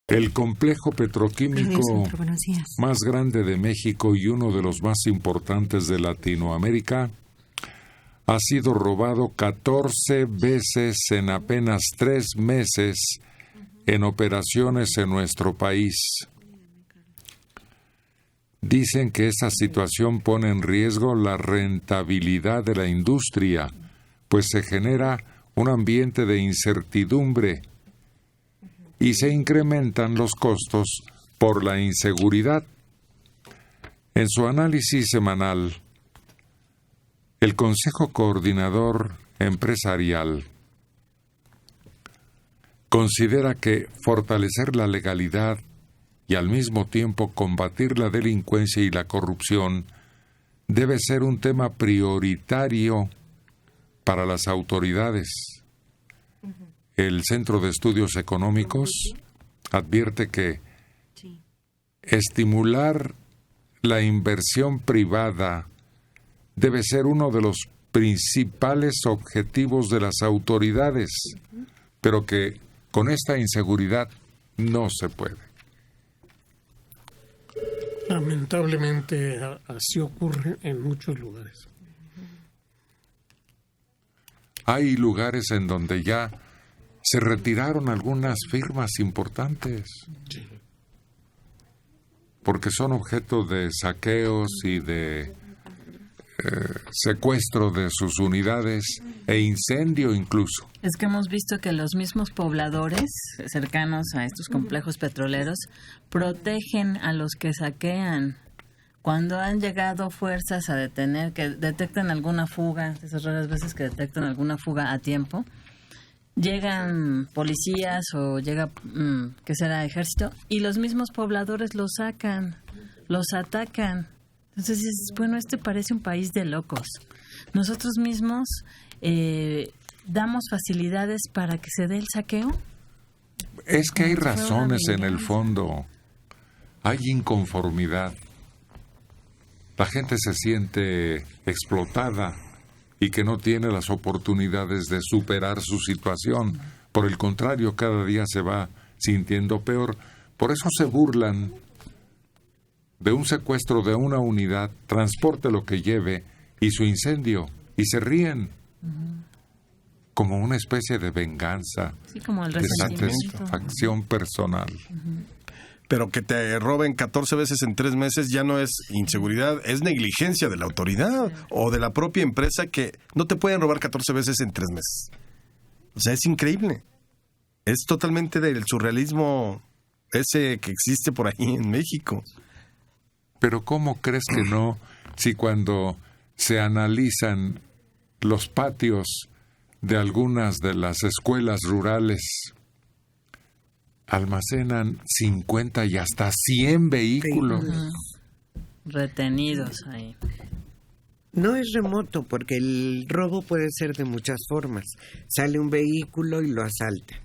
El complejo petroquímico más grande de México y uno de los más importantes de Latinoamérica ha sido robado 14 veces en apenas 3 meses en operaciones en nuestro país. Dicen que esa situación pone en riesgo la rentabilidad de la industria, pues se genera un ambiente de incertidumbre y se incrementan los costos por la inseguridad. En su análisis semanal, el Consejo Coordinador Empresarial considera que fortalecer la legalidad y al mismo tiempo combatir la delincuencia y la corrupción debe ser un tema prioritario para las autoridades. El Centro de Estudios Económicos advierte que estimular la inversión privada debe ser uno de los principales objetivos de las autoridades, pero que con esta inseguridad no se puede. Lamentablemente así ocurre en muchos lugares. Hay lugares en donde ya se retiraron algunas firmas importantes, porque son objeto de saqueos y de secuestro de sus unidades e incendio incluso. Es que hemos visto que los mismos pobladores cercanos a estos complejos petroleros protegen a los que saquean. Cuando han llegado fuerzas a detener, que detectan alguna fuga, esas raras veces que detectan alguna fuga a tiempo, llegan policías o llega, ¿qué será?, ejército, y los mismos pobladores los sacan, los atacan. Entonces dices, bueno, este parece un país de locos. Nosotros mismos damos facilidades para que se dé el saqueo. Es que hay razones en el fondo. Hay inconformidad. La gente se siente explotada y que no tiene las oportunidades de superar su situación. Por el contrario, cada día se va sintiendo peor. Por eso se burlan de un secuestro de una unidad, transporte lo que lleve y su incendio, y se ríen como una especie de venganza, sí, como el de satisfacción personal. Pero que te roben 14 veces en 3 meses ya no es inseguridad, es negligencia de la autoridad o de la propia empresa, que no te pueden robar 14 veces en 3 meses. O sea, es increíble. Es totalmente del surrealismo ese que existe por ahí en México. Pero ¿cómo crees que no? Si cuando se analizan los patios de algunas de las escuelas rurales almacenan 50 y hasta 100 vehículos. Retenidos ahí. No es remoto, porque el robo puede ser de muchas formas. Sale un vehículo y lo asaltan.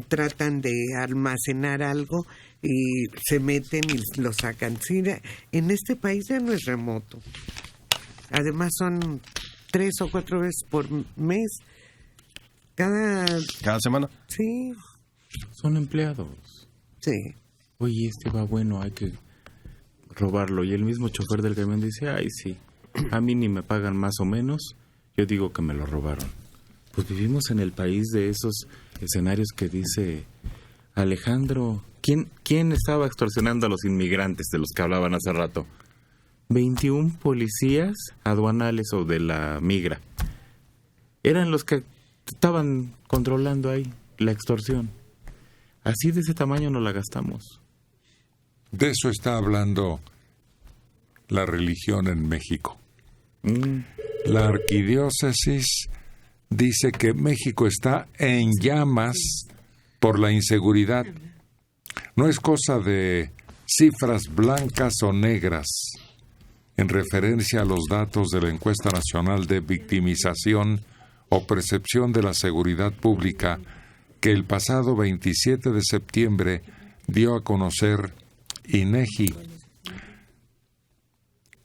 Tratan de almacenar algo y se meten y lo sacan. Sí, en este país ya no es remoto. Además son 3 o 4 veces por mes. ¿Cada semana? Sí. Son empleados. Sí. Oye, este va bueno, hay que robarlo. Y el mismo chofer del camión dice, ay, sí, a mí ni me pagan más o menos, yo digo que me lo robaron. Pues vivimos en el país de esos escenarios que dice Alejandro, ¿quién estaba extorsionando a los inmigrantes de los que hablaban hace rato? 21 policías aduanales o de la migra. Eran los que estaban controlando ahí la extorsión. Así de ese tamaño no la gastamos. De eso está hablando la religión en México. La arquidiócesis dice que México está en llamas por la inseguridad. No es cosa de cifras blancas o negras. En referencia a los datos de la Encuesta Nacional de Victimización o Percepción de la Seguridad Pública, que el pasado 27 de septiembre dio a conocer INEGI,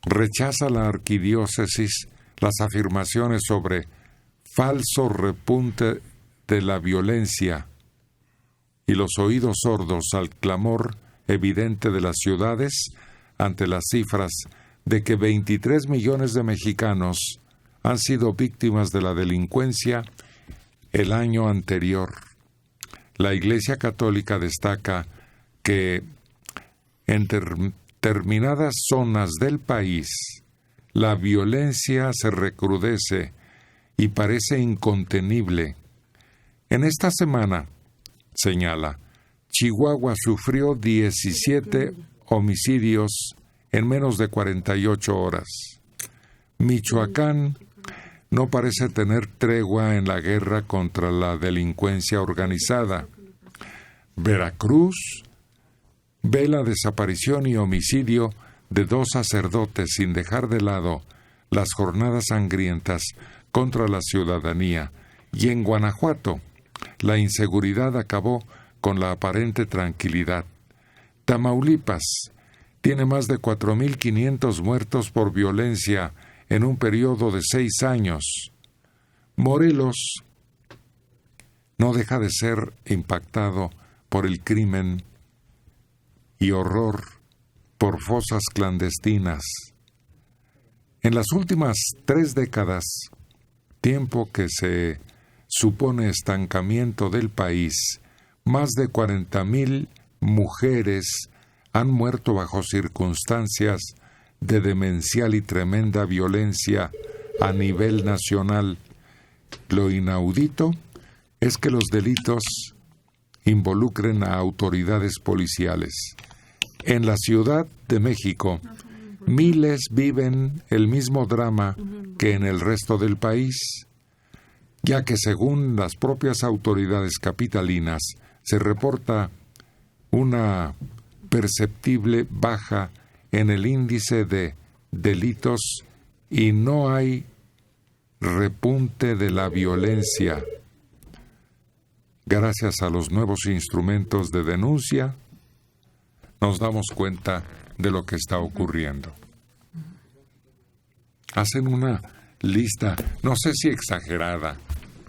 rechaza la arquidiócesis las afirmaciones sobre falso repunte de la violencia y los oídos sordos al clamor evidente de las ciudades ante las cifras de que 23 millones de mexicanos han sido víctimas de la delincuencia el año anterior. La Iglesia Católica destaca que en determinadas zonas del país la violencia se recrudece y parece incontenible. En esta semana, señala, Chihuahua sufrió 17 homicidios en menos de 48 horas. Michoacán no parece tener tregua en la guerra contra la delincuencia organizada. Veracruz ve la desaparición y homicidio de 2 sacerdotes sin dejar de lado las jornadas sangrientas contra la ciudadanía. Y en Guanajuato, la inseguridad acabó con la aparente tranquilidad. Tamaulipas tiene más de 4.500 muertos por violencia en un periodo de 6 años. Morelos no deja de ser impactado por el crimen y horror por fosas clandestinas. En las últimas 3 décadas, tiempo que se supone estancamiento del país, más de 40,000 mujeres han muerto bajo circunstancias de demencial y tremenda violencia a nivel nacional. Lo inaudito es que los delitos involucren a autoridades policiales. En la Ciudad de México, miles viven el mismo drama que en el resto del país, ya que según las propias autoridades capitalinas se reporta una perceptible baja en el índice de delitos y no hay repunte de la violencia. Gracias a los nuevos instrumentos de denuncia, nos damos cuenta de lo que está ocurriendo. Hacen una lista, no sé si exagerada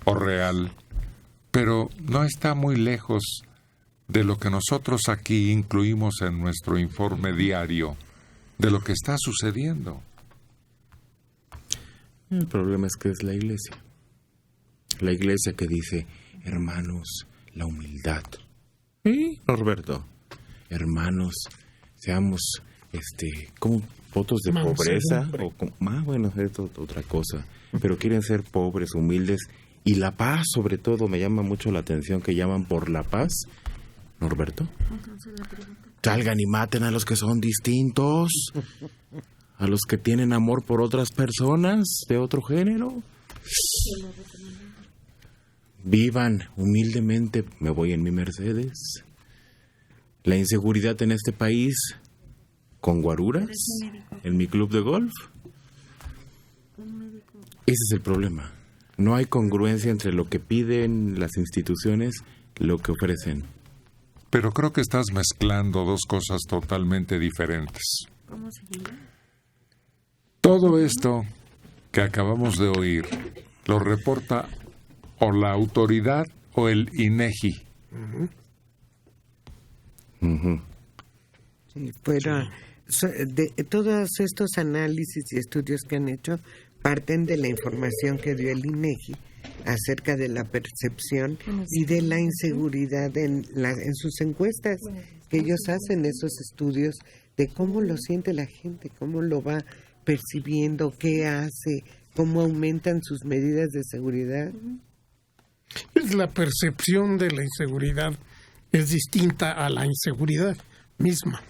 o real, pero no está muy lejos de lo que nosotros aquí incluimos en nuestro informe diario de lo que está sucediendo. El problema es que es la iglesia. La iglesia que dice, hermanos, la humildad. ¿Sí, Norberto? Hermanos, seamos, como votos de pobreza. Bueno, es otra cosa. Pero quieren ser pobres, humildes. Y la paz, sobre todo, me llama mucho la atención que llaman por la paz. Norberto. Salgan y maten a los que son distintos. A los que tienen amor por otras personas de otro género. Vivan humildemente, me voy en mi Mercedes. La inseguridad en este país, con guaruras, en mi club de golf. Ese es el problema. No hay congruencia entre lo que piden las instituciones y lo que ofrecen. Pero creo que estás mezclando dos cosas totalmente diferentes. Todo esto que acabamos de oír lo reporta o la autoridad o el INEGI. Sí, pero todos estos análisis y estudios que han hecho parten de la información que dio el INEGI acerca de la percepción y de la inseguridad en sus encuestas, que ellos hacen esos estudios de cómo lo siente la gente, cómo lo va percibiendo, qué hace, cómo aumentan sus medidas de seguridad. La percepción de la inseguridad es distinta a la inseguridad misma,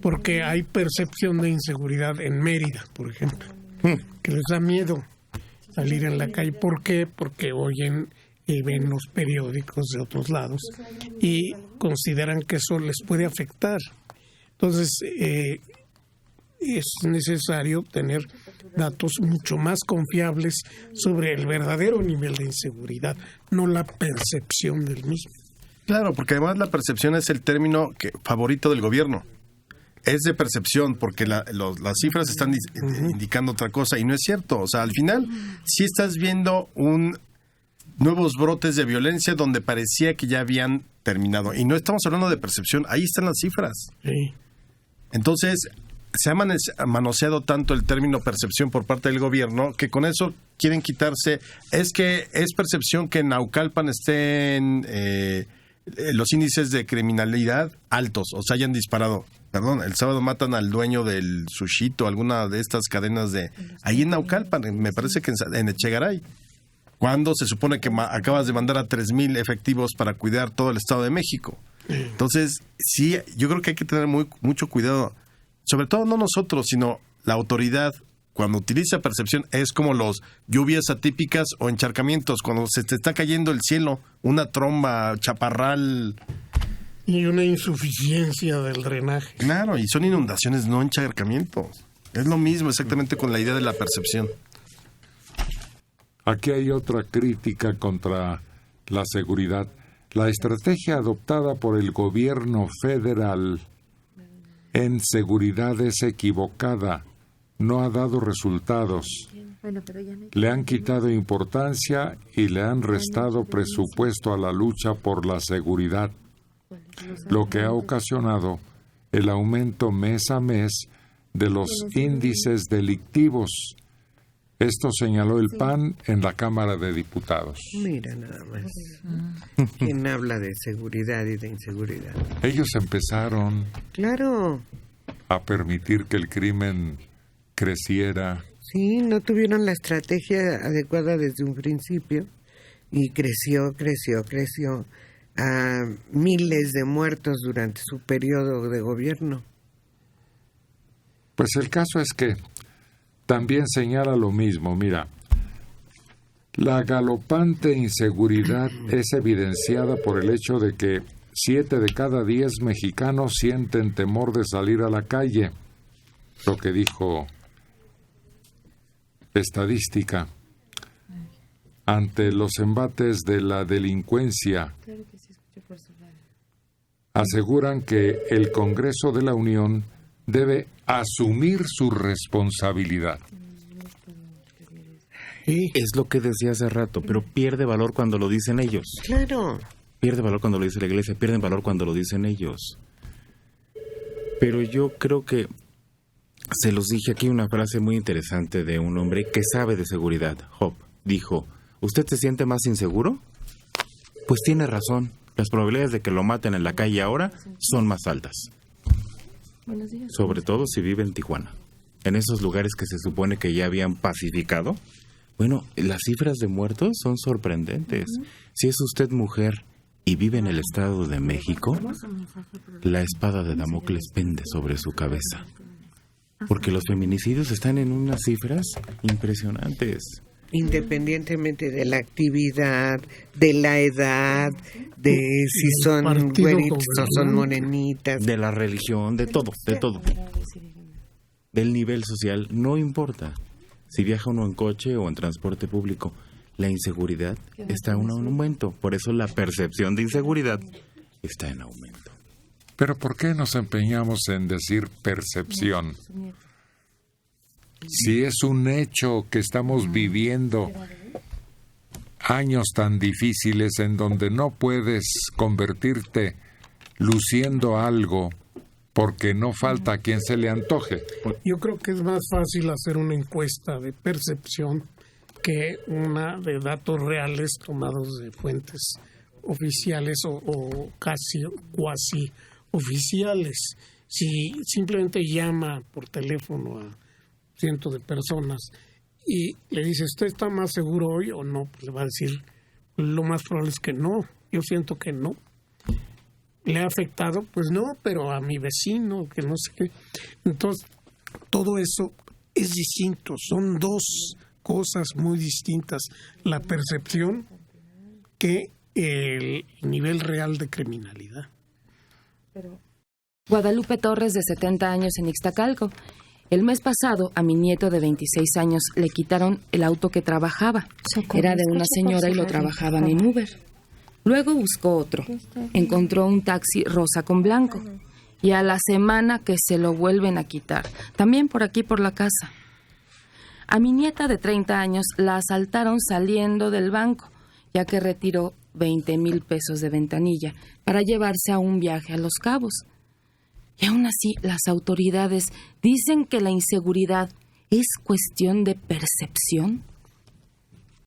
porque hay percepción de inseguridad en Mérida, por ejemplo, que les da miedo salir en la calle. ¿Por qué? Porque oyen y ven los periódicos de otros lados y consideran que eso les puede afectar. Entonces, es necesario tener datos mucho más confiables sobre el verdadero nivel de inseguridad, no la percepción del mismo. Claro, porque además la percepción es el término favorito del gobierno. Es de percepción, porque las cifras están indicando otra cosa, y no es cierto. O sea, al final, sí estás viendo nuevos brotes de violencia donde parecía que ya habían terminado. Y no estamos hablando de percepción, ahí están las cifras. Sí. Entonces, se ha manoseado tanto el término percepción por parte del gobierno que con eso quieren quitarse. Es que es percepción que en Naucalpan estén los índices de criminalidad altos, o sea, hayan disparado. Perdón, el sábado matan al dueño del Sushito, alguna de estas cadenas de... Ahí en Naucalpan, me parece que en Echegaray. Cuando se supone que acabas de mandar a 3,000 efectivos para cuidar todo el Estado de México. Entonces, sí, yo creo que hay que tener mucho cuidado. Sobre todo no nosotros, sino la autoridad. Cuando utiliza percepción es como los lluvias atípicas o encharcamientos. Cuando se te está cayendo el cielo, una tromba, chaparral... Y una insuficiencia del drenaje. Claro, y son inundaciones, no encharcamientos. Es lo mismo exactamente con la idea de la percepción. Aquí hay otra crítica contra la seguridad. La estrategia adoptada por el gobierno federal en seguridad es equivocada. No ha dado resultados. Le han quitado importancia y le han restado presupuesto a la lucha por la seguridad, lo que ha ocasionado el aumento mes a mes de los índices delictivos. Esto señaló el PAN en la Cámara de Diputados. Mira nada más. ¿Quién habla de seguridad y de inseguridad? Ellos empezaron Claro. a permitir que el crimen creciera. Sí, no tuvieron la estrategia adecuada desde un principio y creció a miles de muertos durante su periodo de gobierno. Pues el caso es que también señala lo mismo. Mira, la galopante inseguridad es evidenciada por el hecho de que 7 de cada 10 mexicanos sienten temor de salir a la calle, lo que dijo estadística. Ante los embates de la delincuencia, aseguran que el Congreso de la Unión debe asumir su responsabilidad. Sí. Es lo que decía hace rato, pero pierde valor cuando lo dicen ellos. Claro. Pierde valor cuando lo dice la iglesia, pierden valor cuando lo dicen ellos. Pero yo creo que se los dije aquí una frase muy interesante de un hombre que sabe de seguridad. Job dijo: ¿usted se siente más inseguro? Pues tiene razón. Las probabilidades de que lo maten en la calle ahora son más altas. Sobre todo si vive en Tijuana. En esos lugares que se supone que ya habían pacificado. Bueno, las cifras de muertos son sorprendentes. Si es usted mujer y vive en el Estado de México, la espada de Damocles pende sobre su cabeza. Porque los feminicidios están en unas cifras impresionantes. Independientemente de la actividad, de la edad, de si son güeritos o son morenitas. De la religión, de todo, de todo. Del nivel social, no importa. Si viaja uno en coche o en transporte público, la inseguridad está en aumento. Por eso la percepción de inseguridad está en aumento. Pero ¿por qué nos empeñamos en decir percepción? Si es un hecho que estamos viviendo años tan difíciles en donde no puedes convertirte luciendo algo porque no falta a quien se le antoje. Yo creo que es más fácil hacer una encuesta de percepción que una de datos reales tomados de fuentes oficiales o casi cuasi oficiales. Si simplemente llama por teléfono a cientos de personas y le dice: ¿usted está más seguro hoy o no? Pues le va a decir, lo más probable es que no. Yo siento que no. ¿Le ha afectado? Pues no, pero a mi vecino, que no sé qué. Entonces, todo eso es distinto. Son dos cosas muy distintas. La percepción que el nivel real de criminalidad. Guadalupe Torres, de 70 años, en Ixtacalco. El mes pasado, a mi nieto de 26 años le quitaron el auto que trabajaba. Era de una señora y lo trabajaban en Uber. Luego buscó otro. Encontró un taxi rosa con blanco. Y a la semana que se lo vuelven a quitar. También por aquí, por la casa. A mi nieta de 30 años la asaltaron saliendo del banco, ya que retiró 20,000 pesos de ventanilla para llevarse a un viaje a Los Cabos. Y aún así, las autoridades dicen que la inseguridad es cuestión de percepción.